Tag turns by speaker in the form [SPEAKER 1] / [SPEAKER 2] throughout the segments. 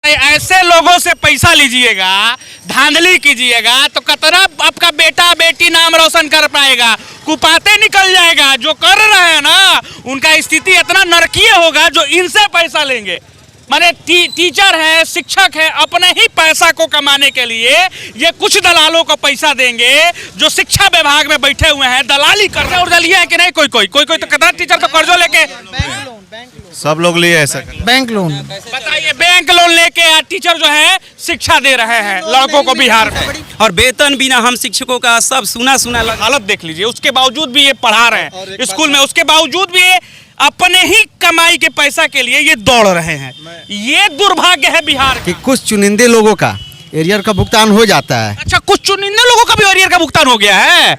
[SPEAKER 1] ऐसे लोगों से पैसा लीजिएगा, धांधली कीजिएगा तो कतरा आपका बेटा बेटी नाम रोशन कर पाएगा, कुपाते निकल जाएगा। जो कर रहे हैं ना उनका स्थिति इतना नरकीय होगा जो इनसे पैसा लेंगे। माने टीचर है, शिक्षक है, अपने ही पैसा को कमाने के लिए ये कुछ दलालों को पैसा देंगे जो शिक्षा विभाग में बैठे हुए हैं, दलाली कर रहे हैं। और लिए है कि नहीं कोई तो कितना टीचर तो कर्जों लेके
[SPEAKER 2] सब लोग लिए ऐसा
[SPEAKER 3] बैंक लोन,
[SPEAKER 1] बताइए, बैंक लोन लेके टीचर जो है शिक्षा दे रहे हैं लड़कों को बिहार में,
[SPEAKER 4] और वेतन बिना हम शिक्षकों का सब सुना
[SPEAKER 1] हालत देख लीजिए। उसके बावजूद भी ये पढ़ा रहे हैं स्कूल में, उसके बावजूद भी ये अपने ही कमाई के पैसा के लिए ये दौड़ रहे हैं। ये दुर्भाग्य है बिहार
[SPEAKER 3] कि
[SPEAKER 1] का।
[SPEAKER 3] कुछ चुनिंदे लोगों का एरियर का भुगतान हो जाता है।
[SPEAKER 1] अच्छा, कुछ चुनिंदे लोगों का भी एरियर का भुगतान हो गया है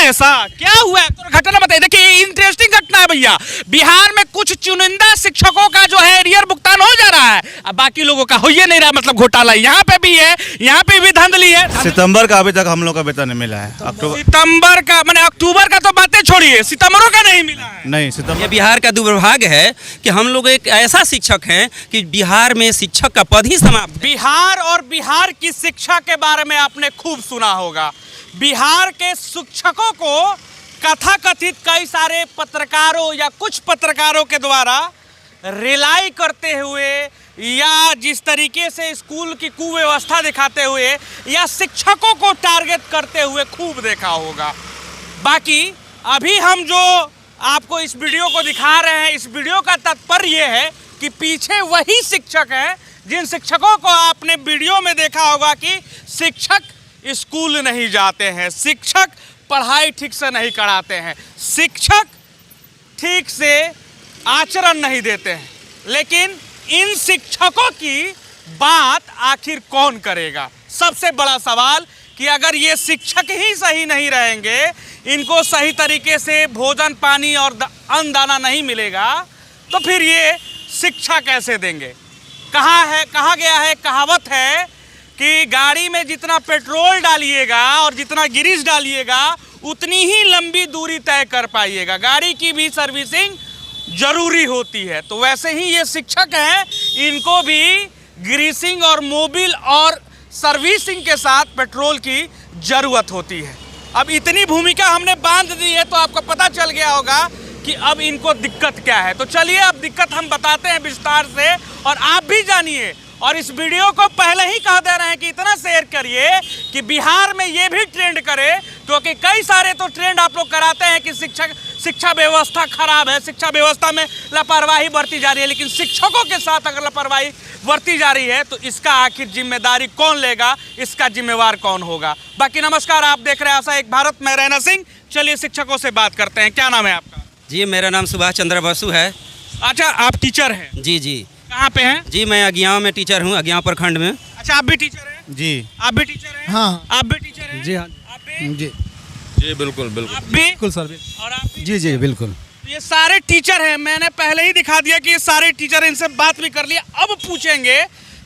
[SPEAKER 1] ऐसा क्या हुआ है? तो घटना बताइए। देखिए, इंटरेस्टिंग घटना है भैया। बिहार में कुछ चुनिंदा शिक्षकों का जो है एरियर भुगतान हो जा रहा है, अब बाकी लोगों का हो ही नहीं रहा। मतलब घोटाला यहाँ पे भी है, यहाँ पे भी धांधली है।
[SPEAKER 2] सितंबर का अभी तक हम लोग का वेतन नहीं मिला है।
[SPEAKER 1] सितंबर का माने अक्टूबर का तो बातें छोड़िए, सितंबरों का नहीं मिला है।
[SPEAKER 2] नहीं, सितंबर।
[SPEAKER 4] ये बिहार का दुर्भाग्य है कि हम लोग एक ऐसा शिक्षक हैं कि बिहार में शिक्षक का पद ही समाप्त।
[SPEAKER 1] बिहार और बिहार की शिक्षा के बारे में आपने खूब सुना होगा। बिहार के शिक्षकों को कथाकथित कई सारे पत्रकारों या कुछ पत्रकारों के द्वारा रिलाई करते हुए या जिस तरीके से स्कूल की कुव्यवस्था दिखाते हुए या शिक्षकों को टारगेट करते हुए खूब देखा होगा। बाकी अभी हम जो आपको इस वीडियो को दिखा रहे हैं, इस वीडियो का तात्पर्य ये है कि पीछे वही शिक्षक हैं जिन शिक्षकों को आपने वीडियो में देखा होगा कि शिक्षक स्कूल नहीं जाते हैं, शिक्षक पढ़ाई ठीक से नहीं कराते हैं, शिक्षक ठीक से आचरण नहीं देते हैं। लेकिन इन शिक्षकों की बात आखिर कौन करेगा? सबसे बड़ा सवाल कि अगर ये शिक्षक ही सही नहीं रहेंगे, इनको सही तरीके से भोजन पानी और अन्न दाना नहीं मिलेगा, तो फिर ये शिक्षा कैसे देंगे? कहा गया है, कहावत है कि गाड़ी में जितना पेट्रोल डालिएगा और जितना ग्रीस डालिएगा उतनी ही लंबी दूरी तय कर पाइएगा। गाड़ी की भी सर्विसिंग जरूरी होती है, तो वैसे ही ये शिक्षक हैं, इनको भी ग्रीसिंग और मोबिल और सर्विसिंग के साथ पेट्रोल की ज़रूरत होती है। अब इतनी भूमिका हमने बांध दी है तो आपको पता चल गया होगा कि अब इनको दिक्कत क्या है। तो चलिए अब दिक्कत हम बताते हैं विस्तार से और आप भी जानिए। और इस वीडियो को पहले ही कह दे रहे हैं कि इतना शेयर करिए कि बिहार में ये भी ट्रेंड करे, क्योंकि कई सारे तो ट्रेंड आप लोग कराते हैं कि शिक्षा व्यवस्था खराब है, शिक्षा व्यवस्था में लापरवाही बरती जा रही है। लेकिन शिक्षकों के साथ अगर लापरवाही बरती जा रही है तो इसका आखिर जिम्मेदारी कौन लेगा, इसका जिम्मेवार कौन होगा? बाकी नमस्कार, आप देख रहे हैं आशा एक भारत, मैं रैना सिंह। चलिए शिक्षकों से बात करते हैं। क्या नाम है आपका?
[SPEAKER 4] जी, मेरा नाम सुभाष चंद्र बसु है।
[SPEAKER 1] अच्छा, आप टीचर हैं?
[SPEAKER 4] जी।
[SPEAKER 1] कहाँ पे हैं?
[SPEAKER 4] जी, मैं अगियाव में टीचर हूँ, अगियाव प्रखंड में।
[SPEAKER 1] अच्छा, आप भी टीचर हैं?
[SPEAKER 2] जी।
[SPEAKER 1] आप भी टीचर हैं?
[SPEAKER 3] हाँ।
[SPEAKER 1] आप भी टीचर हैं?
[SPEAKER 3] जी हाँ।
[SPEAKER 1] आप भी?
[SPEAKER 2] जी बिल्कुल
[SPEAKER 1] आप भी?
[SPEAKER 3] बिल्कुल सर।
[SPEAKER 1] और आप भी?
[SPEAKER 3] जी बिल्कुल।
[SPEAKER 1] ये सारे टीचर हैं, मैंने पहले ही दिखा दिया कि ये सारे टीचर, इनसे बात भी कर लिया। अब पूछेंगे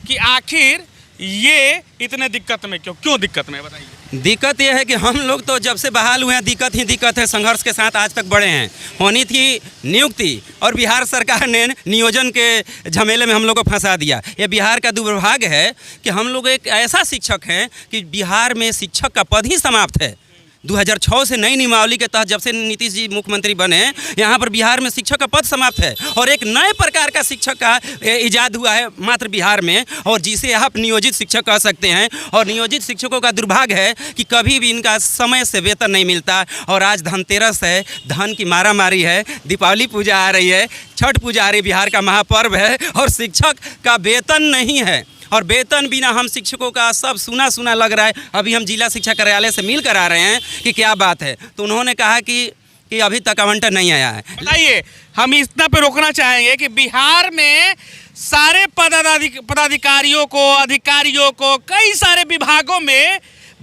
[SPEAKER 1] कि आखिर ये इतने दिक्कत में क्यों दिक्कत में, बताइए।
[SPEAKER 4] दिक्कत यह है कि हम लोग तो जब से बहाल हुए हैं दिक्कत ही दिक्कत है, संघर्ष के साथ आज तक बढ़े हैं। होनी थी नियुक्ति और बिहार सरकार ने नियोजन के झमेले में हम लोग को फंसा दिया। ये बिहार का दुर्भाग्य है कि हम लोग एक ऐसा शिक्षक हैं कि बिहार में शिक्षक का पद ही समाप्त है। 2006 से नई नियमावली के तहत जब से नीतीश जी मुख्यमंत्री बने, यहाँ पर बिहार में शिक्षक का पद समाप्त है और एक नए प्रकार का शिक्षक का इजाद हुआ है मात्र बिहार में, और जिसे आप नियोजित शिक्षक कह सकते हैं। और नियोजित शिक्षकों का दुर्भाग्य है कि कभी भी इनका समय से वेतन नहीं मिलता। और आज धनतेरस है, धन की मारामारी है, दीपावली पूजा आ रही है, छठ पूजा आ रही है, बिहार का महापर्व है, और शिक्षक का वेतन नहीं है। और वेतन बिना हम शिक्षकों का सब सुना लग रहा है। अभी हम जिला शिक्षा कार्यालय से मिल कर आ रहे हैं कि क्या बात है, तो उन्होंने कहा कि अभी तक आवंटन नहीं आया है।
[SPEAKER 1] बताइए, हम इतना पे रोकना चाहेंगे कि बिहार में सारे पदाधिकारियों को, अधिकारियों को, कई सारे विभागों में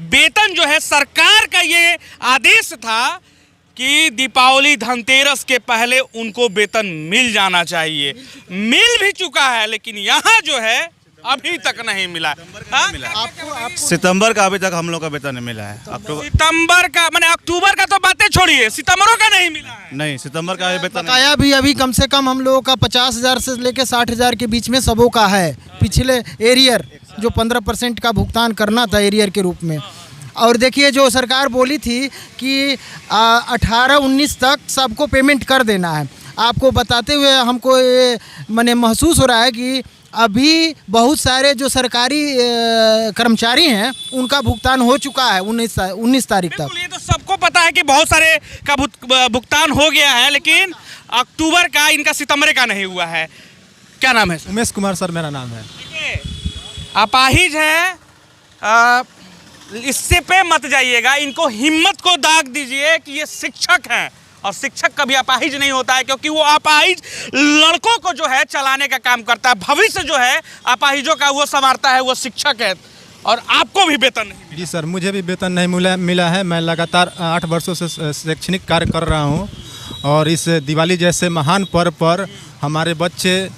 [SPEAKER 1] वेतन जो है, सरकार का ये आदेश था कि दीपावली धनतेरस के पहले उनको वेतन मिल जाना चाहिए। मिल भी चुका है, लेकिन यहाँ जो है अभी तक नहीं मिला। हाँ?
[SPEAKER 2] सितंबर का अभी तक हम लोग का वेतन नहीं मिला है। अक्टूबर
[SPEAKER 1] सितंबर का मैंने अक्टूबर का तो बातें छोड़िए, सितंबरों का नहीं मिला है।
[SPEAKER 2] नहीं, सितंबर का वेतन नहीं।
[SPEAKER 3] बकाया भी अभी कम से कम हम लोगों का 50,000 से लेकर 60,000 के बीच में सबों का है। पिछले एरियर जो 15% का भुगतान करना था एरियर के रूप में। और देखिए जो सरकार बोली थी कि 18-19 तक सबको पेमेंट कर देना है, आपको बताते हुए हमको ये मैंने महसूस हो रहा है कि अभी बहुत सारे जो सरकारी कर्मचारी हैं उनका भुगतान हो चुका है 19 तारीख तक।
[SPEAKER 1] बिल्कुल, ये तो सबको पता है कि बहुत सारे का भुगतान हो गया है, लेकिन अक्टूबर का इनका सितंबर का नहीं हुआ है। क्या नाम है?
[SPEAKER 5] उमेश कुमार सर मेरा नाम है।
[SPEAKER 1] देखिए, अपाहिज है, इससे पे मत जाइएगा, इनको हिम्मत को दाग दीजिए कि ये शिक्षक हैं, और शिक्षक कभी अपाहिज नहीं होता है, क्योंकि वो अपाहिज लड़कों को जो है चलाने का काम करता है। भविष्य जो है अपाहिजों का वो संवारता है, वो शिक्षक है। और आपको भी वेतन नहीं मिला?
[SPEAKER 5] जी सर, मुझे भी वेतन नहीं मिला है। मैं लगातार 8 वर्षों से शैक्षणिक कार्य कर रहा हूँ, और इस दिवाली जैसे महान पर्व पर हमारे बच्चे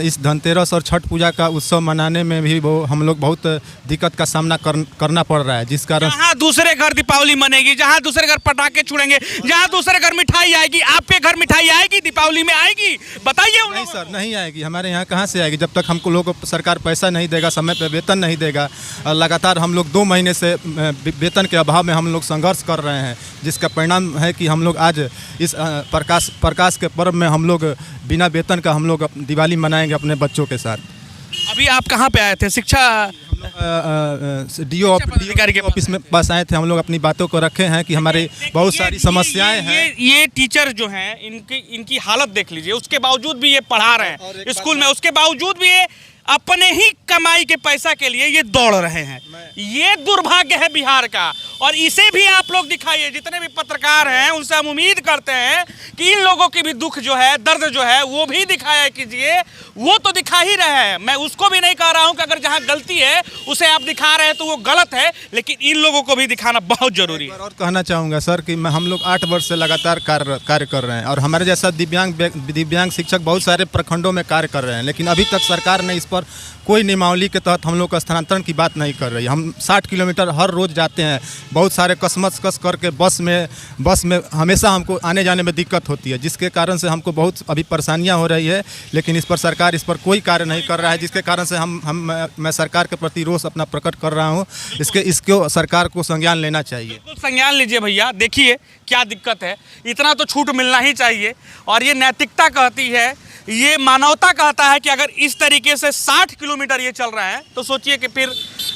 [SPEAKER 5] इस धनतेरस और छठ पूजा का उत्सव मनाने में भी हम लोग बहुत दिक्कत का सामना करना पड़ रहा है, जिस कारण
[SPEAKER 1] जहाँ दूसरे घर दीपावली मनेगी, जहाँ दूसरे घर पटाखे छुड़ेंगे, जहाँ दूसरे घर मिठाई आएगी, आपके घर मिठाई आएगी दीपावली में आएगी? बताइए।
[SPEAKER 5] नहीं सर, नहीं आएगी। हमारे यहाँ कहाँ से आएगी जब तक हमको लोगों को सरकार पैसा नहीं देगा, समय पर वेतन नहीं देगा। लगातार हम लोग 2 महीने से वेतन के अभाव में हम लोग संघर्ष कर रहे हैं, जिसका परिणाम है कि हम लोग आज इस प्रकाश के पर्व में हम लोग बिना वेतन का हम लोग दिवाली मनाएंगे अपने बच्चों के साथ।
[SPEAKER 1] अभी आप कहाँ पे आए थे? शिक्षा
[SPEAKER 5] डीओ ऑफिस में पास आए थे। हम लोग अपनी बातों को रखे हैं कि हमारे बहुत सारी समस्याएं हैं।
[SPEAKER 1] ये टीचर जो हैं, इनकी हालत देख लीजिए। उसके बावजूद भी ये पढ़ा रहे हैं स्कूल में, उसके बावजूद भी ये अपने ही कमाई के पैसा के लिए ये दौड़ रहे हैं। ये दुर्भाग्य है बिहार का, और इसे भी आप लोग दिखाइए। जितने भी पत्रकार हैं उनसे हम उम्मीद करते हैं कि इन लोगों की भी दुख जो है, दर्द जो है, वो भी दिखाया कीजिए। वो तो दिखा ही रहे हैं, मैं उसको भी नहीं कह रहा हूं कि अगर जहां गलती है उसे आप दिखा रहे हैं तो वो गलत है, लेकिन इन लोगों को भी दिखाना बहुत जरूरी है।
[SPEAKER 5] और कहना चाहूँगा सर कि हम लोग 8 वर्ष से लगातार कार्य कर रहे हैं, और हमारे जैसा दिव्यांग शिक्षक बहुत सारे प्रखंडों में कार्य कर रहे हैं, लेकिन अभी तक सरकार ने इस पर कोई नियमावली के तहत हम लोग का स्थानांतरण की बात नहीं कर रही। हम 60 किलोमीटर हर रोज़ जाते हैं, बहुत सारे कस करके बस में हमेशा हमको आने जाने में दिक्कत होती है, जिसके कारण से हमको बहुत अभी परेशानियां हो रही है। लेकिन इस पर सरकार इस पर कोई कार्य नहीं कर रहा है, जिसके कारण से मैं सरकार के प्रति रोष अपना प्रकट कर रहा हूं। इसको सरकार को संज्ञान लेना चाहिए।
[SPEAKER 1] संज्ञान लीजिए भैया, देखिए क्या दिक्कत है। इतना तो छूट मिलना ही चाहिए, और ये नैतिकता कहती है, ये मानवता कहता है कि अगर इस तरीके से 60 किलोमीटर ये चल रहे हैं तो सोचिए कि फिर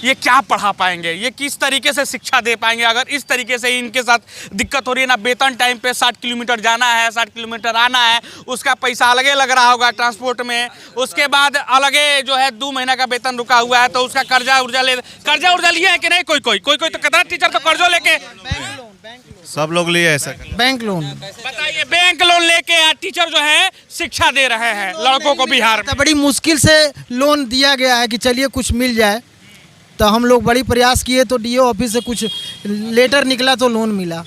[SPEAKER 1] ये क्या पढ़ा पाएंगे, ये किस तरीके से शिक्षा दे पाएंगे। अगर इस तरीके से इनके साथ दिक्कत हो रही है ना, वेतन टाइम पे 60 किलोमीटर जाना है, 60 किलोमीटर आना है, उसका पैसा अलगे लग रहा होगा ट्रांसपोर्ट में, उसके बाद अलगे जो है 2 महीना का वेतन रुका हुआ है, तो उसका कर्जा उर्जा लिया है कि नहीं? कोई तो कितना टीचर तो कर्जों लेके,
[SPEAKER 2] सब लोग लिए ऐसा।
[SPEAKER 3] बैंक लोन,
[SPEAKER 1] बताइए, बैंक लोन लेके टीचर जो है शिक्षा दे रहे हैं लड़कों को बिहार में।
[SPEAKER 3] बड़ी मुश्किल से लोन दिया गया है कि चलिए कुछ मिल जाए, तो हम लोग बड़ी प्रयास किए तो डीओ ऑफिस से कुछ लेटर निकला तो लोन मिला।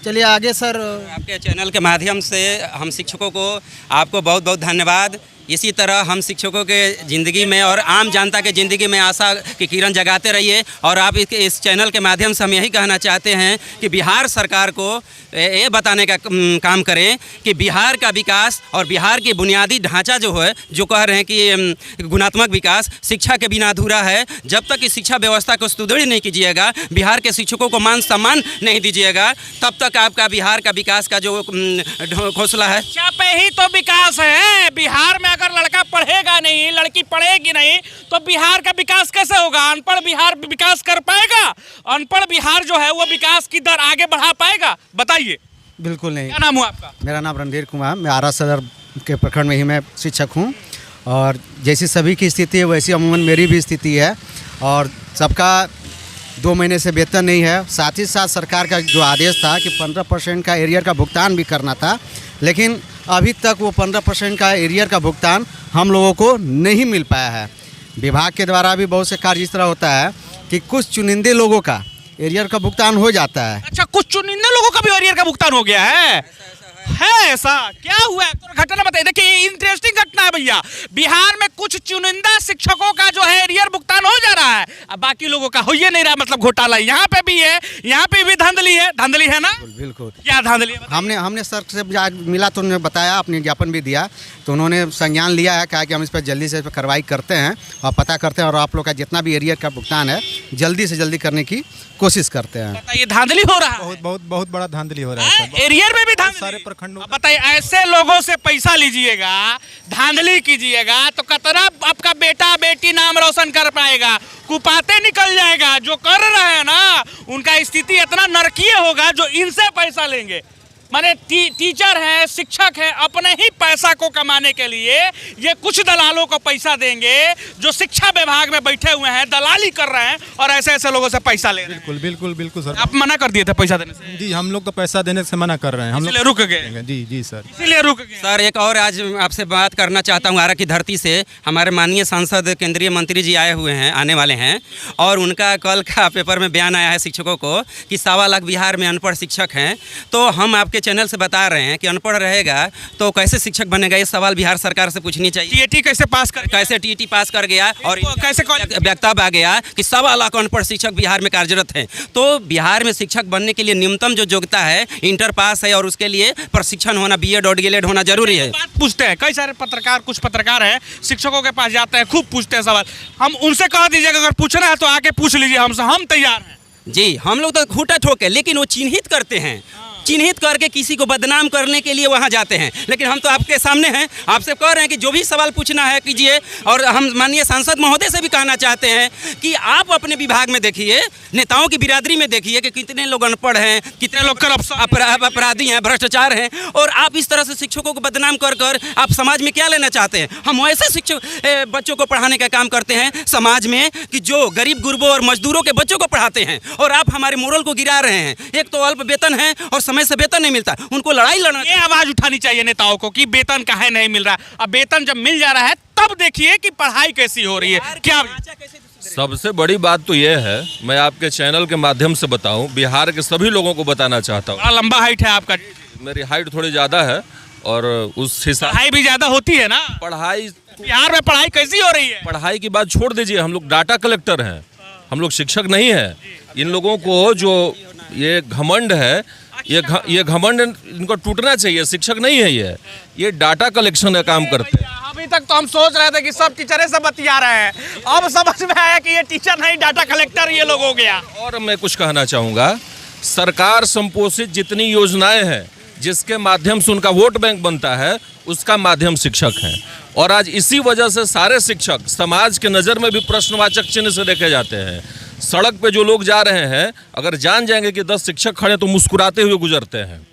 [SPEAKER 3] चलिए आगे सर।
[SPEAKER 4] आपके चैनल के माध्यम से हम शिक्षकों को आपको बहुत बहुत धन्यवाद। इसी तरह हम शिक्षकों के ज़िंदगी में और आम जनता के ज़िंदगी में आशा की किरण जगाते रहिए। और आप इस चैनल के माध्यम से हम यही कहना चाहते हैं कि बिहार सरकार को ये बताने का काम करें कि बिहार का विकास और बिहार की बुनियादी ढांचा जो है, जो कह रहे हैं कि गुणात्मक विकास शिक्षा के बिना अधूरा है। जब तक इस शिक्षा व्यवस्था को सुदृढ़ नहीं कीजिएगा, बिहार के शिक्षकों को मान सम्मान नहीं दीजिएगा, तब तक आपका बिहार का विकास का जो घोंसला है,
[SPEAKER 1] शिक्षा पे ही तो विकास है। बिहार में अगर लड़का पढ़ेगा नहीं, लड़की पढ़ेगी नहीं, तो बिहार का विकास कैसे होगा? अनपढ़ बिहार विकास कर पाएगा? अनपढ़ बिहार जो है वो विकास की दर आगे बढ़ा पाएगा? बताइए।
[SPEAKER 3] बिल्कुल नहीं।
[SPEAKER 1] क्या नाम हुआ आपका?
[SPEAKER 3] मेरा नाम रणधीर कुमार, मैं आरा सदर के प्रखंड में ही मैं शिक्षक हूँ, और जैसी सभी की स्थिति है वैसी अमूमन मेरी भी स्थिति है, और सबका 2 महीने से वेतन नहीं है। साथ ही साथ सरकार का जो आदेश था कि 15% का एरियर का भुगतान भी करना था, लेकिन अभी तक वो 15% का एरियर का भुगतान हम लोगों को नहीं मिल पाया है। विभाग के द्वारा भी बहुत से कार्य इस तरह होता है कि कुछ चुनिंदे लोगों का एरियर का भुगतान हो जाता है।
[SPEAKER 1] अच्छा, कुछ चुनिंदे लोगों का भी एरियर का भुगतान हो गया है? ऐसा क्या हुआ है? तो घटना बताइए। देखिए, इंटरेस्टिंग घटना है भैया। बिहार में कुछ चुनिंदा शिक्षकों का जो है बाकी लोगों का हो ही नहीं रहा, मतलब घोटाला यहाँ पे भी है, यहाँ पे भी धांधली है ना?
[SPEAKER 3] बिल्कुल।
[SPEAKER 1] क्या धांधली है?
[SPEAKER 3] हमने सर से आज मिला तो उन्होंने बताया, अपने ज्ञापन भी दिया, तो उन्होंने संज्ञान लिया है, कहा कि हम इस पर जल्दी से इस पर कार्रवाई करते हैं और पता करते हैं और आप लोग का जितना भी एरियर का भुगतान है जल्दी से जल्दी करने की कोशिश करते हैं।
[SPEAKER 1] बताइए धांधली हो रहा है?
[SPEAKER 5] बहुत बहुत बहुत बड़ा धांधली हो रहा है सर।
[SPEAKER 1] एरियर में भी धांधली?
[SPEAKER 5] सारे प्रखंडों
[SPEAKER 1] अब बताइए, ऐसे लोगों से पैसा लीजिएगा, धांधली कीजिएगा, तो कितना आपका बेटा बेटी नाम रोशन कर पाएगा? कुपाते निकल जाएगा। जो कर रहे हैं ना, उनका स्थिति इतना नरकीय होगा जो इनसे पैसा लेंगे। माने टीचर है, शिक्षक है, अपने ही पैसा को कमाने के लिए ये कुछ दलालों को पैसा देंगे जो शिक्षा विभाग में बैठे हुए हैं, दलाली कर रहे हैं और ऐसे ऐसे लोगों से पैसा ले रहे हैं।
[SPEAKER 5] बिल्कुल बिल्कुल बिल्कुल सर।
[SPEAKER 1] आप मना कर दिए थे पैसा देने से?
[SPEAKER 5] जी, हम लोग तो पैसा देने से मना कर रहे हैं, हम
[SPEAKER 1] इसलिए रुक गए।
[SPEAKER 5] जी जी सर,
[SPEAKER 1] इसीलिए रुक गए।
[SPEAKER 4] सर एक और आज आपसे बात करना चाहता हूँ। आरा की धरती से हमारे माननीय सांसद केंद्रीय मंत्री जी आए हुए हैं, आने वाले हैं, और उनका कल का पेपर में बयान आया है शिक्षकों को कि 1.25 लाख बिहार में अनपढ़ शिक्षक हैं। तो हम आपके चैनल से बता रहे हैं कि अनपढ़ रहेगा तो कैसे शिक्षक बनेगा? ये सवाल बिहार सरकार से पूछनी चाहिए।
[SPEAKER 1] टीईटी कैसे पास कर,
[SPEAKER 4] कैसे टीईटी पास कर गया और
[SPEAKER 1] कैसे
[SPEAKER 4] वक्तव्य आ गया कि 1.25 लाख अनपढ़ शिक्षक बिहार में कार्यरत हैं। तो बिहार में शिक्षक बनने के लिए न्यूनतम जो योग्यता है इंटर पास है और उसके लिए प्रशिक्षण होना, बीएड और डीएलएड होना जरूरी है।
[SPEAKER 1] बात पूछते हैं कई सारे पत्रकार, कुछ पत्रकार हैं शिक्षकों के पास जाते हैं, खूब पूछते हैं सवाल। हम उनसे कह दीजिएगा अगर पूछना है तो आके पूछ लीजिए हमसे, हम तैयार हैं।
[SPEAKER 4] जी, हम लोग तो खूंटा ठोके, लेकिन वो चिन्हित करते हैं, चिन्हित करके किसी को बदनाम करने के लिए वहाँ जाते हैं। लेकिन हम तो आपके सामने हैं, आपसे कह रहे हैं कि जो भी सवाल पूछना है कीजिए। और हम माननीय सांसद महोदय से भी कहना चाहते हैं कि आप अपने विभाग में देखिए, नेताओं की बिरादरी में देखिए कि कितने लोग अनपढ़ हैं, कितने लोग अपराधी हैं, भ्रष्टाचार हैं, और आप इस तरह से शिक्षकों को बदनाम कर कर आप समाज में क्या लेना चाहते हैं? हम वैसे शिक्षक बच्चों को पढ़ाने का काम करते हैं समाज में कि जो गरीब गुरबों और मजदूरों के बच्चों को पढ़ाते हैं, और आप हमारे मोरल को गिरा रहे हैं। एक तो अल्प वेतन है और समय से वेतन नहीं मिलता, उनको लड़ाई लड़ना,
[SPEAKER 1] ये आवाज उठानी चाहिए नेताओं को कि वेतन काहे नहीं मिल रहा। अब वेतन जब मिल जा रहा है तब देखिए कि पढ़ाई कैसी हो रही है। क्या
[SPEAKER 6] सबसे बड़ी बात तो ये है, मैं आपके चैनल के माध्यम से बताऊं, बिहार के सभी लोगों को बताना चाहता हूं।
[SPEAKER 1] बड़ा लंबा हाइट है आपका।
[SPEAKER 6] मेरी हाइट थोड़ी ज़्यादा है और उस हिसाब
[SPEAKER 1] पढ़ाई भी ज्यादा होती है ना।
[SPEAKER 6] पढ़ाई,
[SPEAKER 1] बिहार में पढ़ाई कैसी हो रही है?
[SPEAKER 6] पढ़ाई की बात छोड़ दीजिए, हम लोग डाटा कलेक्टर हैं, हम लोग शिक्षक नहीं हैं। इन लोगों को जो ये घमंड है, ये घमंड इनको टूटना चाहिए। शिक्षक नहीं है ये डाटा कलेक्शन का काम करते हैं।
[SPEAKER 1] अभी तक तो हम सोच रहे थे कि सब टीचर से बतिया रहे हैं, अब समझ में आया कि ये टीचर नहीं, डाटा कलेक्टर ये लोग हो गया।
[SPEAKER 6] और मैं कुछ कहना चाहूँगा, सरकार संपोषित जितनी योजनाएं हैं जिसके माध्यम से उनका वोट बैंक बनता है, उसका माध्यम शिक्षक है। और आज इसी वजह से सारे शिक्षक समाज के नज़र में भी प्रश्नवाचक चिन्ह से देखे जाते हैं। सड़क पे जो लोग जा रहे हैं, अगर जान जाएंगे कि 10 शिक्षक खड़े तो मुस्कुराते हुए गुजरते हैं।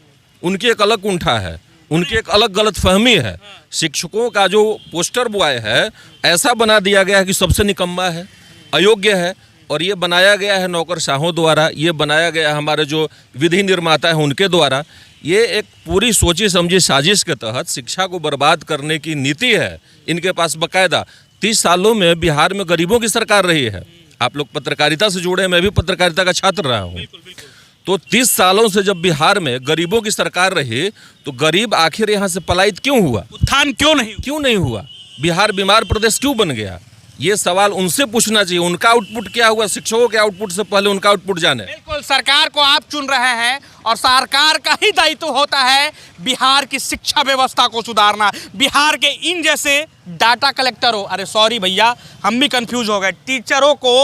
[SPEAKER 6] उनकी एक अलग कुंठा है, उनकी एक अलग गलतफहमी है। शिक्षकों का जो पोस्टर बॉय है, ऐसा बना दिया गया है कि सबसे निकम्मा है, अयोग्य है। और ये बनाया गया है नौकरशाहों द्वारा, ये बनाया गया हमारे जो विधि निर्माता हैं उनके द्वारा। ये एक पूरी सोची समझी साजिश के तहत शिक्षा को बर्बाद करने की नीति है इनके पास बाकायदा। 30 सालों में बिहार में गरीबों की सरकार रही है। आप लोग पत्रकारिता से जुड़े हैं, मैं भी पत्रकारिता का छात्र रहा हूँ। तो 30 सालों से जब बिहार में गरीबों की सरकार रही तो गरीब आखिर यहाँ से पलायित क्यों हुआ?
[SPEAKER 1] उत्थान क्यों नहीं
[SPEAKER 6] हुआ? बिहार बीमार प्रदेश क्यों बन गया? ये सवाल उनसे पूछना चाहिए। उनका आउटपुट क्या हुआ? शिक्षकों के आउटपुट से पहले उनका आउटपुट जाने।
[SPEAKER 1] बिल्कुल, सरकार को आप चुन रहे हैं और सरकार का ही दायित्व होता है बिहार की शिक्षा व्यवस्था को सुधारना। बिहार के इन जैसे डाटा कलेक्टर हो, अरे सॉरी भैया हम भी कंफ्यूज हो गए, टीचरों को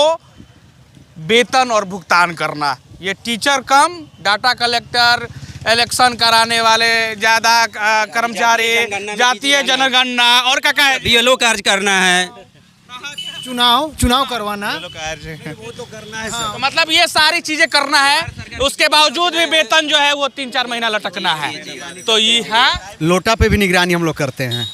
[SPEAKER 1] वेतन और भुगतान करना, ये टीचर कम, डाटा कलेक्टर, इलेक्शन कराने वाले ज़्यादा कर्मचारी, जातीय जनगणना और क्या है,
[SPEAKER 4] बीएलओ कार्य करना है,
[SPEAKER 7] चुनाव करवाना,
[SPEAKER 1] वो तो करना है। तो मतलब ये सारी चीजें करना है, उसके बावजूद भी वेतन जो है वो 3-4 महीना लटकना है। तो ये है,
[SPEAKER 3] लोटा पे भी निगरानी हम लोग करते हैं।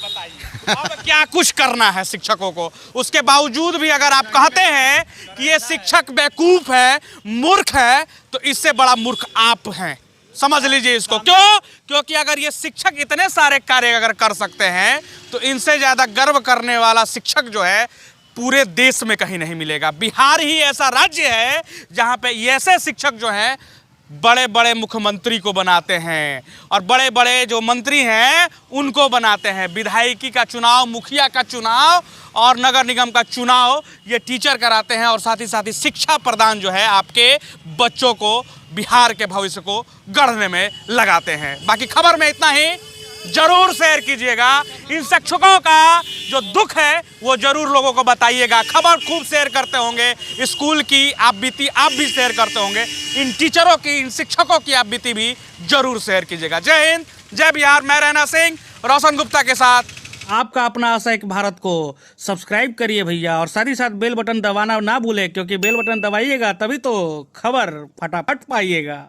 [SPEAKER 1] अब क्या कुछ करना है शिक्षकों को, उसके बावजूद भी अगर आप कहते हैं कि ये शिक्षक बेवकूफ है, मूर्ख है, तो इससे बड़ा मूर्ख आप हैं, समझ लीजिए इसको। क्यों? क्योंकि अगर ये शिक्षक इतने सारे कार्य अगर कर सकते हैं तो इनसे ज़्यादा गर्व करने वाला शिक्षक जो है पूरे देश में कहीं नहीं मिलेगा। बिहार ही ऐसा राज्य है जहाँ पे ऐसे शिक्षक जो हैं बड़े बड़े मुख्यमंत्री को बनाते हैं और बड़े बड़े जो मंत्री हैं उनको बनाते हैं। विधायकी का चुनाव, मुखिया का चुनाव और नगर निगम का चुनाव ये टीचर कराते हैं और साथ ही शिक्षा प्रदान जो है आपके बच्चों को, बिहार के भविष्य को गढ़ने में लगाते हैं। बाकी खबर में इतना ही, जरूर शेयर कीजिएगा। इन शिक्षकों का जो दुख है वो जरूर लोगों को बताइएगा। खबर खूब शेयर करते होंगे, स्कूल की आप बीती आप भी शेयर करते होंगे, इन टीचरों की, इन शिक्षकों की आप बीती भी जरूर शेयर कीजिएगा। जय हिंद, जय बिहार। मैं रैना सिंह, रोशन गुप्ता के साथ आपका अपना आशा एक भारत को सब्सक्राइब करिए भैया, और साथ ही साथ बेल बटन दबाना ना भूलें, क्योंकि बेल बटन दबाइएगा तभी तो खबर फटाफट पाइएगा।